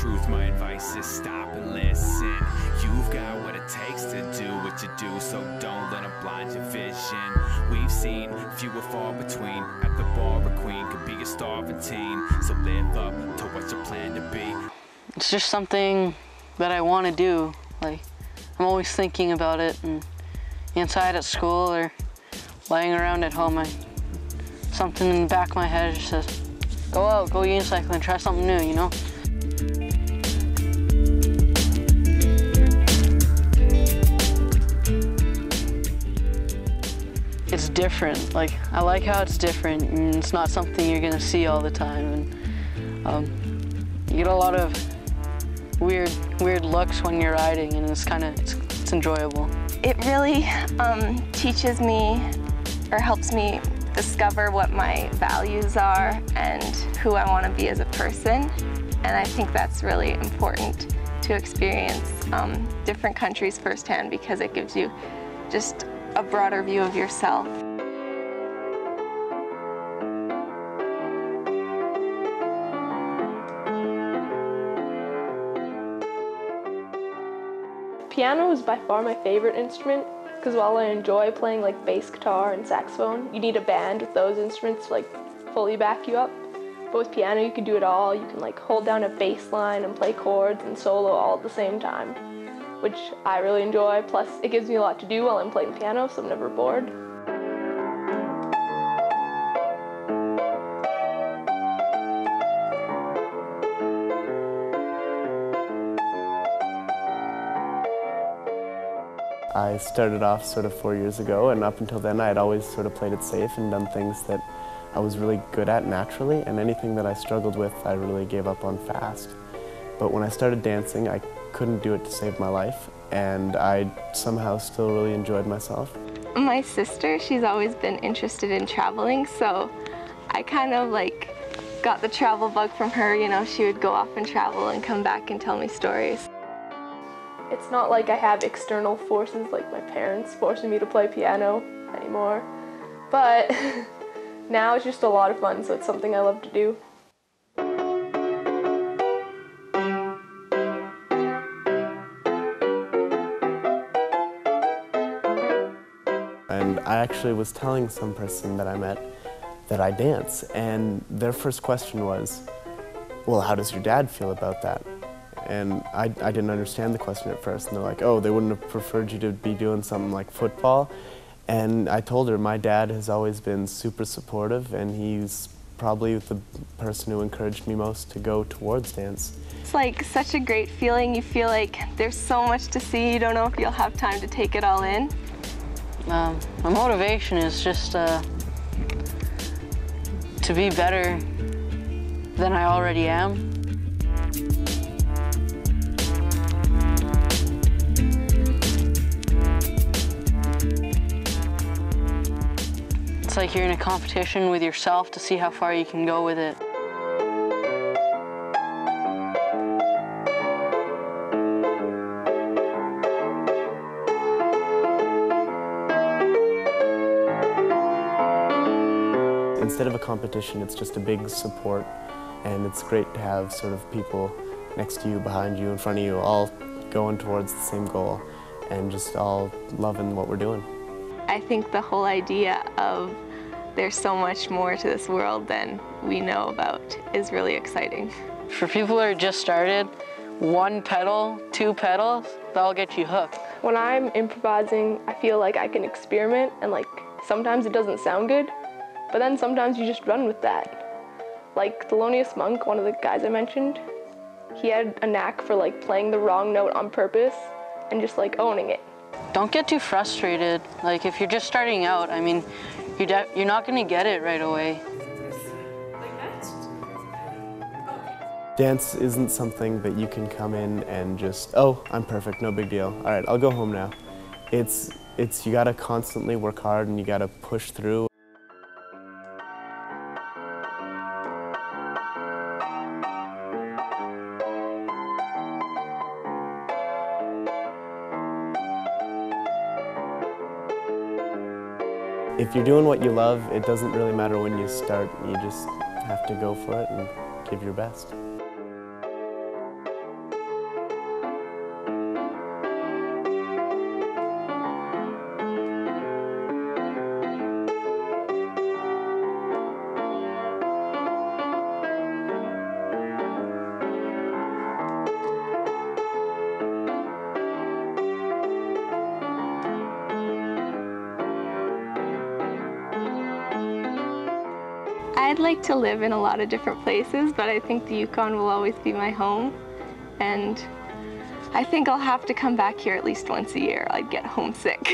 truth, my advice is stop and listen. You've got what it takes to do what you do, so don't let them blind your vision. We've seen few and far between. At the bar, a queen could be a starving teen. So live up to what you plan to be. It's just something that I want to do. Like, I'm always thinking about it, and inside at school or lying around at home, something in the back of my head just says, go out, go unicycling, try something new, you know? It's different. Like, I like how it's different, and it's not something you're gonna see all the time. And you get a lot of weird looks when you're riding, and it's enjoyable. It really teaches me, or helps me discover what my values are and who I want to be as a person. And I think that's really important to experience different countries firsthand, because it gives you just a broader view of yourself. Piano is by far my favorite instrument, because while I enjoy playing like bass guitar and saxophone, you need a band with those instruments to like fully back you up. But with piano you can do it all. You can like hold down a bass line and play chords and solo all at the same time, which I really enjoy. Plus it gives me a lot to do while I'm playing piano, so I'm never bored. I started off sort of 4 years ago, and up until then I had always sort of played it safe and done things that I was really good at naturally, and anything that I struggled with I really gave up on fast. But when I started dancing, I couldn't do it to save my life, and I somehow still really enjoyed myself. My sister, she's always been interested in traveling, so I kind of like got the travel bug from her. You know, she would go off and travel and come back and tell me stories. It's not like I have external forces like my parents forcing me to play piano anymore, but now it's just a lot of fun, so it's something I love to do. And I actually was telling some person that I met that I dance, and their first question was, well, how does your dad feel about that? And I didn't understand the question at first, and they're like, oh, they wouldn't have preferred you to be doing something like football? And I told her my dad has always been super supportive, and he's probably the person who encouraged me most to go towards dance. It's like such a great feeling. You feel like there's so much to see, you don't know if you'll have time to take it all in. My motivation is just to be better than I already am. It's like you're in a competition with yourself to see how far you can go with it. Instead of a competition, it's just a big support, and it's great to have sort of people next to you, behind you, in front of you, all going towards the same goal and just all loving what we're doing. I think the whole idea of there's so much more to this world than we know about is really exciting. For people who are just started, 1 pedal, 2 pedals, that'll get you hooked. When I'm improvising, I feel like I can experiment, and like sometimes it doesn't sound good, but then sometimes you just run with that. Like Thelonious Monk, one of the guys I mentioned, he had a knack for like playing the wrong note on purpose and just like owning it. Don't get too frustrated. Like if you're just starting out, I mean, you're not gonna get it right away. Dance isn't something that you can come in and just, oh, I'm perfect, no big deal. All right, I'll go home now. It's you gotta constantly work hard, and you gotta push through. If you're doing what you love, it doesn't really matter when you start. You just have to go for it and give your best. I'd like to live in a lot of different places, but I think the Yukon will always be my home. And I think I'll have to come back here at least once a year. I'd get homesick.